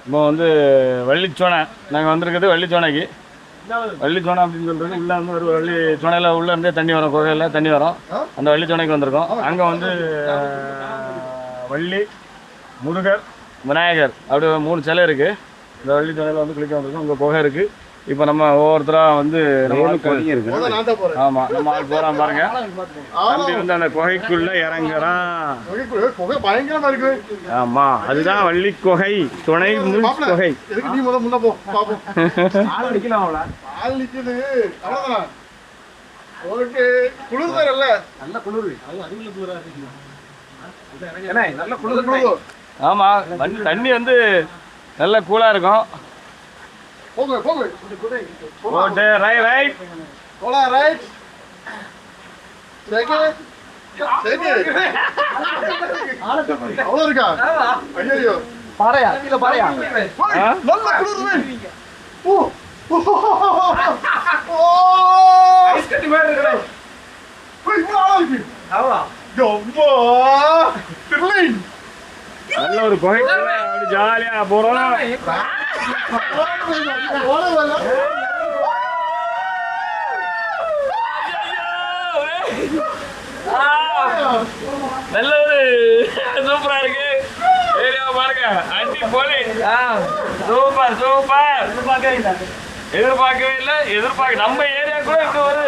இப்போ வந்து வள்ளிச்சோனை நாங்கள் வந்திருக்கிறது வள்ளிச்சோனைக்கு. வள்ளிச்சோனை அப்படின்னு சொல்கிறது உள்ளே வந்து ஒரு வள்ளிச்சோனையில் உள்ளே இருந்தே தண்ணி வரும், குகையில் தண்ணி வரும். அந்த வள்ளிச்சோனைக்கு வந்திருக்கோம். அங்கே வந்து வள்ளி, முருகர், விநாயகர் அப்படி 3 சிலை இருக்குது. இந்த வள்ளிச்சோனையில் வந்து குளிக்க வந்திருக்கோம். அங்கே குகை இருக்குது. இப்போ நம்ம ஒவ்வொருத்தராக வந்து ஆமாம் நம்ம ஆள் போகிறான் பாருங்க. தம்பி வந்து அந்த குகைக்குள்ளே இறங்குறான். ஆமாம், அதுதான் வள்ளி குகை, துணை குகை. ஆமாம், தண்ணி வந்து நல்ல கூலாக இருக்கும். போட்டு ரைட் பாறையா கீழே பாறையா நல்ல ஒரு குகை அப்படி ஜாலியா போறோம். நல்ல ஒரு சூப்பரா இருக்கு ஏரியா பாருங்க. அடி போலி சூப்பர் சூப்பர். எதிர்பார்க்கவே இல்லை. நம்ம ஏரியா கூட இப்படி ஒரு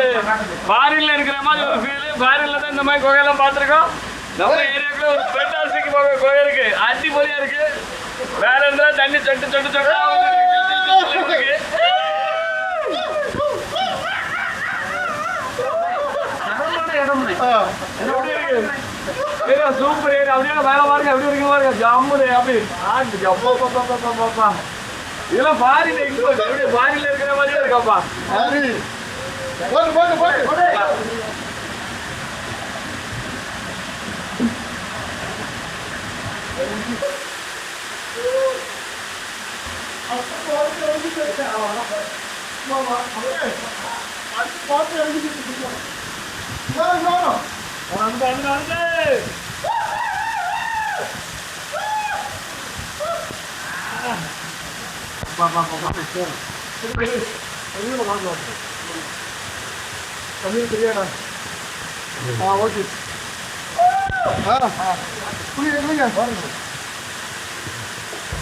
ஃபாரின்ல இருக்கிற மாதிரி ஒரு ஃபீல். ஃபாரின்ல தான் இந்த மாதிரி குகையெல்லாம் பார்த்துருக்கோம். நம்ம ஏரியாக்குள்ள ஒரு ஃபென்டாஸ்டிக் குகை இருக்கு. அடி போலியா இருக்கு. வேற இருந்தா தண்ணி சொட்டு சொட்டு சொட்டு இருக்கு. Super area. அப்படியே வேலை பாருங்க எப்படி இருக்கு பாருங்க. ஜம்முனு அப்படி இதெல்லாம் பாரில எப்படி பாரில இருக்கிற மாதிரியே இருக்காப்பா.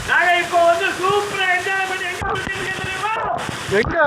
நாங்க இப்போ வந்து சூப்பரா என்ஜாய் பண்ணி எங்க தெரியுமா? எங்க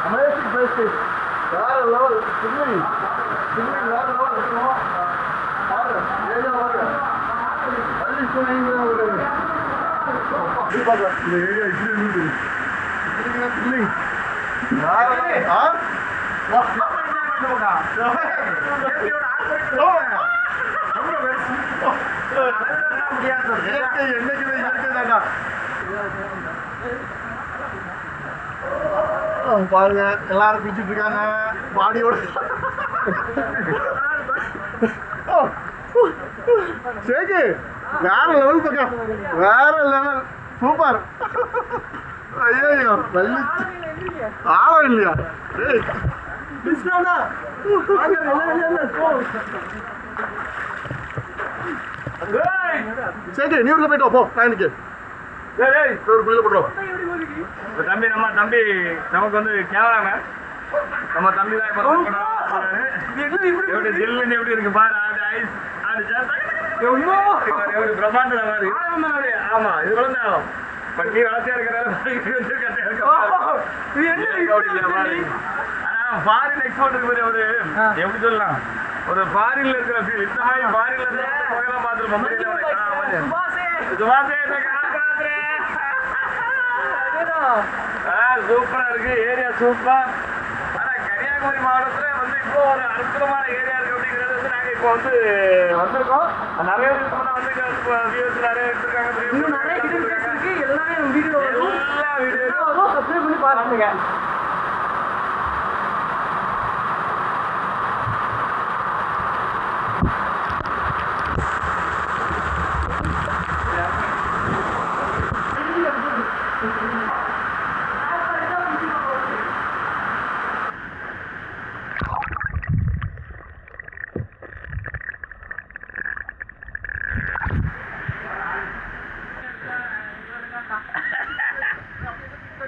amazing places. வேற லெவல். சிம்லி வேற லெவல். பாருங்க எல்லாரும் குளிச்சுட்டு இருக்காங்க பாடியோட. சேக்கு வேற லெவல் பக்கம், வேற லெவல், சூப்பர். ஐயோ வள்ளி ஆழம் இல்லையா? சேக்கு நீ உள்ள போயிட்டு போ. நான் ஒரு குளியில போட்டுருவோம். இப்ப தம்பி நமக்கு வந்து கேமராமேன் நம்ம தம்பி தான் இப்ப எப்படி ஜில்லுன்னு எப்படி இருக்கு பாரு ஐஸ் எப்படி பிரசாந்த மாதிரி ஆமா இது குழந்தையாகும் பட் நீ வளர்த்தியா இருக்கிற ஃபாரின் எக்ஸ்போர்ட்டுக்கு பெரிய ஒரு எப்படி சொல்லலாம் ஒரு ஃபாரின்ல இருக்கிற ஃபாரின்ல இருக்கிற புகையெல்லாம் பார்த்துருப்போம் சுபாஷே சூப்பரா இருக்கு ஏரியா சூப்பர். ஆனா கன்னியாகுமரி மாவட்டத்துல வந்து இப்போ ஒரு அற்புதமான ஏரியா இருக்கு அப்படிங்கிறது வந்து நாங்க இப்போ வந்து வந்திருக்கோம். நிறைய பேர் வந்து வியூஸ் நிறைய எடுத்திருக்காங்க. இன்னும் நிறைய இருக்கு எல்லாமே வீடியோ எல்லா வீடியோ சப்ஸ்கிரைப் பண்ணி பாருங்க.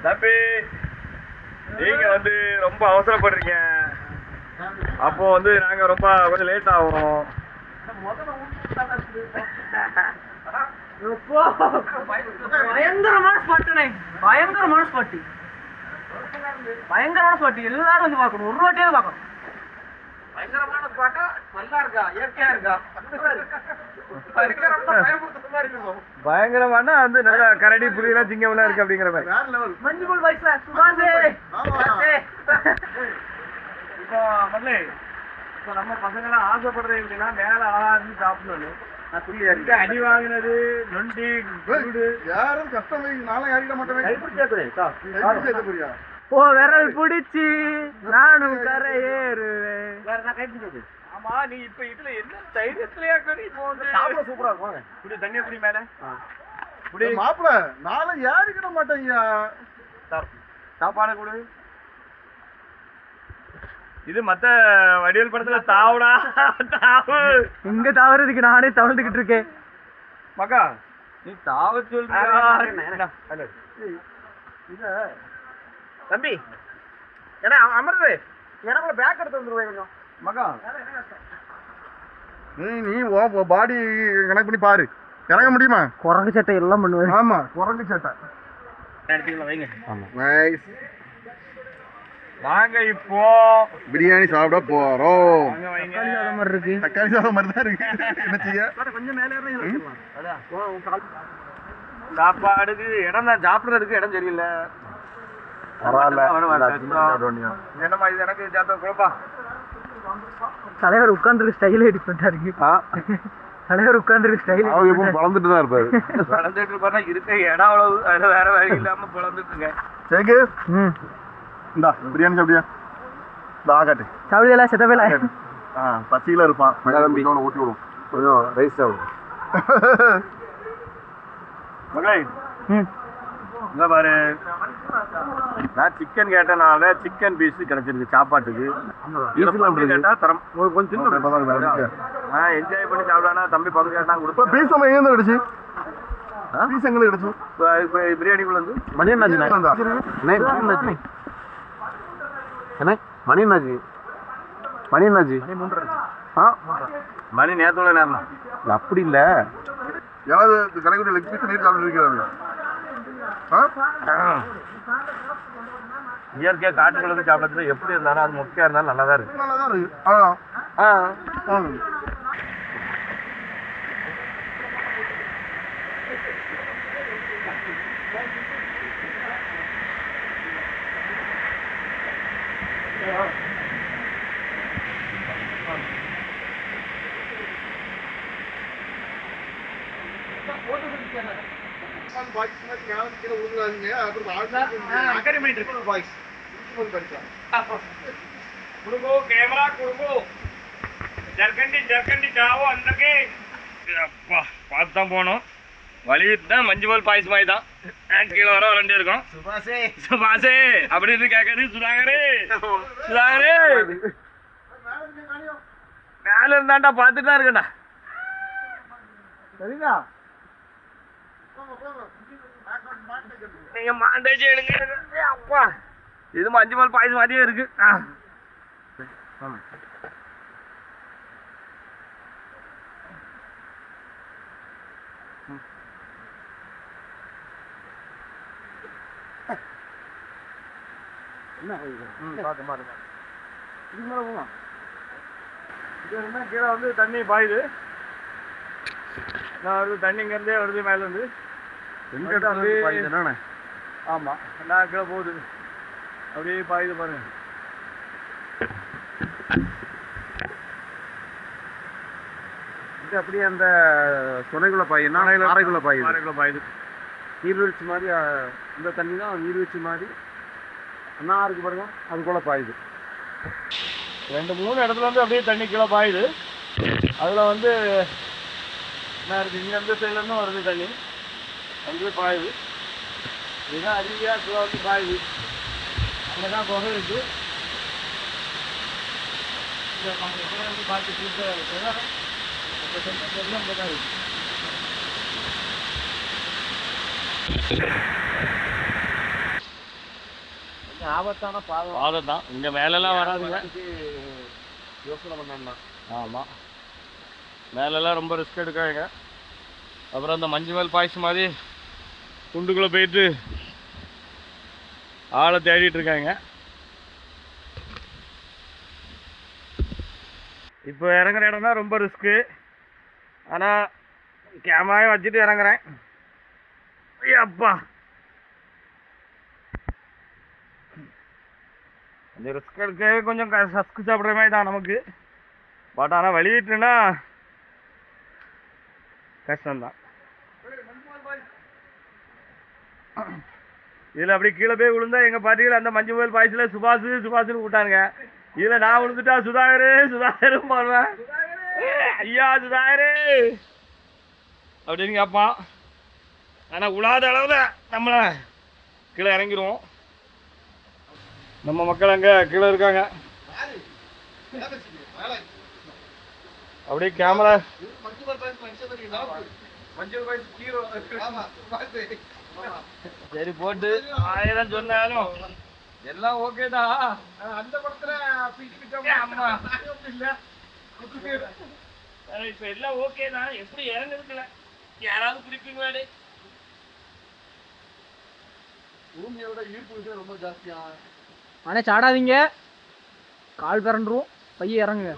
தம்பி நீங்க வந்து ரொம்ப அவசரப்படுறீங்க, அப்போ வந்து நாங்க ரொம்ப கொஞ்சம் லேட் ஆகும். பயங்கரமான ஸ்பாட்டுனே, பயங்கரமான ஸ்பாட்டு, பயங்கரமான ஸ்பாட்டு. எல்லாரும் வந்து பார்க்கணும், ஒரு வாட்டியாவது பார்க்கணும். பயங்கரமான ஸ்பாட்டா, நல்லா இருக்கா, இயற்கையா இருக்கா, பயங்கரமான வந்து நல்ல கரடி புலியெல்லாம் சிங்கம்லாம் இருக்கு அப்படிங்கிற மாதிரி. மஞ்சுபோல் பைக்ல சுபாஷே. இப்போ மல்லே, இப்போ நம்ம பசங்களாம் ஆசைப்படுறது எப்படின்னா மேல ஆளாந்து சாப்பிடணும். அடி வாங்கினது நொண்டி கூடு யாரும் கஷ்டம் நாளை யாரிட மாட்டேன். ஓ விரல் பிடிச்சி நானும் கரை ஏறுவேன். ஆமா நீ இப்ப இதுல என்ன தைரியத்திலயா இப்போ வந்து சூப்பரா இருக்கும். குடி தண்ணிய குடி மேல குடி மாப்பிள்ள நாளை யாரிக்கிட மாட்டேங்க. சாப்பாடு கொடு. இது மத்த வடிவேல் படத்துல தாவுடா தாவு. இங்க தாவறதுக்கு நானே தவழ்ந்துகிட்டு இருக்கேன். மக்கா நீ தாவ சொல்ற தம்பி ஏன்னா அமர்வு எனக்குள்ள பேக் எடுத்து வந்துருவேன் கொஞ்சம். மக்கா நீ பாடி கணக்கு பண்ணி பாரு, இறங்க முடியுமா? குரங்கு சட்டை எல்லாம் பண்ணுவேன். ஆமா குரங்கு சட்டை. நாங்க இப்போ பிரியாணி சாப்பிட போறோம். தக்காளி சாதம் மாதிரி இருக்கு, தக்காளி சாதம் மாதிரி தான் இருக்கு. என்ன செய்ய கொஞ்சம் மேலே சாப்பாடுக்கு இடம் தான், சாப்பிடுறதுக்கு இடம் சரியில்லை. என்னமா இது எனக்கு ஜாத்த குழப்பா. தலைவர் உட்கார்ந்துருக்கு ஸ்டைல் எடிட் பண்ணிட்டாரு. தலைவர் உட்கார்ந்துருக்கு ஸ்டைல் வளர்ந்துட்டு தான் இருப்பாரு. வளர்ந்துட்டு இருப்பாருன்னா இருக்க இடம் அவ்வளவு, அதுல வேற வழி இல்லாம வளர்ந்துட்டுங்க. சேகு இந்தா பிரியாணி சாப்பிடியா? இந்த ஆகாட்டு சாப்பிடுதா செத்தவேல. பசியில இருப்பான், தம்பி ஊட்டி விடும் கொஞ்சம் ரைஸ் சாப்பிடும். மகளே இங்க பாரு, நான் சிக்கன் கேட்டனால சிக்கன் பீஸ் கிடைச்சிருக்கு சாப்பாட்டுக்கு. கேட்டா தரம் கொஞ்சம் என்ஜாய் பண்ணி சாப்பிடானா தம்பி பங்கு கேட்டா கொடுப்பேன். பீஸ் நம்ம எங்க கிடைச்சு? பீஸ் எங்க கிடைச்சு? பிரியாணிக்குள்ள வந்து மணி நேரத்தோட நேரம் அப்படி இல்ல, யாராவது கடைக்குடி லெக் பீஸ் நீர் சாப்பிட்டு இருக்கிறாங்க. இயற்கையா காட்டுகளுக்கு சாப்பிடறது எப்படி இருந்தாலும் அது முக்கியம் இருந்தாலும் நல்லாதான் இருக்கு. நல்லாதான் இருக்கு. कैमरा ஜர்கண்டி ஜர்கண்டி சாவோ அந்தக்கே அப்பா பார்த்து தான் போனோம். வலிவிட்டு தான் மஞ்சுமல் பாய்ஸ் மாதிரி தான் கீழே வர வரண்டே இருக்கும். சுபாஷே அப்படின்னு கேட்கறது சுதாகரே சுதாகரே மேல இருந்தாண்டா பார்த்துட்டு தான் இருக்கேன்டா. சரிங்களா? நீங்க மாண்டேஜ் எடுங்க. அப்பா இது மஞ்சள் பால் பாயசம் மாதிரியே இருக்கு. கீழே வந்து தண்ணி பாயுது. நான் வருது தண்ணி இங்கேருந்தே வருது மேலே இருந்து. ஆமா எல்லாம் கீழே போகுது. அப்படியே பாயுது பாருங்க. இது அப்படியே அந்த துணைக்குள்ள பாயுதுன்னா அரைக்குள்ள பாயுது. நீர்வீழ்ச்சி மாதிரி இந்த தண்ணி தான் நீர்வீழ்ச்சி மாதிரி அண்ணா இருக்கு பாருங்க, அதுக்குள்ள பாயுது. 2-3 இடத்துல வந்து அப்படியே தண்ணி கீழே பாயுது. அதில் வந்து என்ன இருக்குது, இங்கே இந்த சைட்லேருந்து வருது தண்ணி அங்கே பாயுது. இதுதான் அதிகமாக கீழே வந்து பாயுது. அங்கே தான் குகை இருக்குது. வந்து பார்த்துட்டு ஆபத்தான பாதை தான். இங்கே மேலெல்லாம் வராதுங்க. யோசனை பண்ணா. ஆமாம் மேலெல்லாம் ரொம்ப ரிஸ்க் எடுக்காங்க. அப்புறம் அந்த மஞ்சள் மேல் பாய்ச்சி மாதிரி குண்டுக்குள்ளே போயிட்டு ஆளை தேடிட்டு இருக்காங்க. இப்போ இறங்குற இடம் தான் ரொம்ப ரிஸ்க்கு. ஆனால் கேமராவை வச்சுட்டு இறங்குறேன். அப்பா கொஞ்சம் ரிஸ்க் எடுக்கவே கொஞ்சம் சஸ்கு சாப்பிட்ற மாதிரி தான் நமக்கு. பட் ஆனால் வெளியிட்டுனா கஷ்டம்தான். இதில் அப்படி கீழே போய் விழுந்தா எங்கள் பாட்டிகள் அந்த மஞ்சள் முயல் பாய்ச்சில் சுபாஷுன்னு விட்டானுங்க. இதில் நான் விழுந்துட்டா சுதாகரும் பாடுவேன். ஐயா சுதாகரு அப்படின்னு கேட்பான். ஆனால் உழாத அளவில் நம்மளை கீழே இறங்கிடுவோம். நம்ம மக்கள் அங்கே கீழே இருக்காங்க. அப்படியே கேமரா சரி போட்டு 1000 சொன்னாலும் எல்லாம் ஓகே தான். அந்த படத்துல இப்ப எல்லாம் ஓகே தான். எப்படி இறங்குறதுல யாராவது பிடிப்பீங்களா? பூமியோட ஈர்ப்பு ரொம்ப ஜாஸ்தியா. ஆனால் சாடாதீங்க, கால் பிறண்டுரும், பைய இறங்குங்க.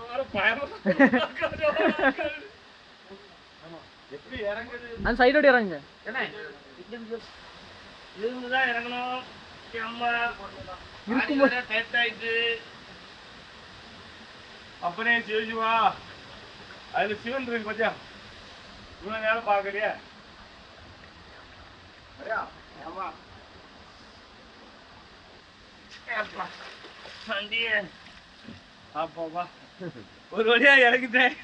எப்படி இறங்குது? அந்த சைடோட இறங்குங்க. இதுதான் இறங்கணும். அப்பனே சிவஜிவா அதுல சிவன் இருக்கு பத்தியா? இவ்வளவு நேரம் பாக்குறியா? ஆமா அப்பா ஒரு வழியா இறங்கிட்டேன்.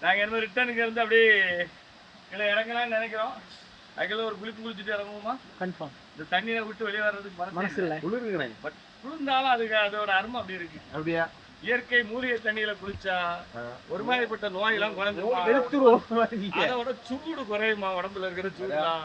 நாங்க என்ன ரிட்டர்னுக்கு இருந்து அப்படியே கீழே இறங்கலாம்னு நினைக்கிறோம். அதுக்குள்ள ஒரு குளிச்சுட்டு இறங்குவோமா? கன்ஃபார்ம். இந்த தண்ணியை விட்டு வெளியே வர்றதுக்கு மனசு இல்லை. குளிருங்கிறேன். பட் குளிர்ந்தாலும் அதுக்கு அதோட அருமை அப்படி இருக்கு. அப்படியா? இயற்கை மூலிகை தண்ணியில குளிச்சா ஒரு மாதிரிப்பட்ட நோயெல்லாம் குறைஞ்சிரும். எடுத்துருவோம். அதோட சூடு குறையுமா? உடம்புல இருக்கிற சூடுலாம்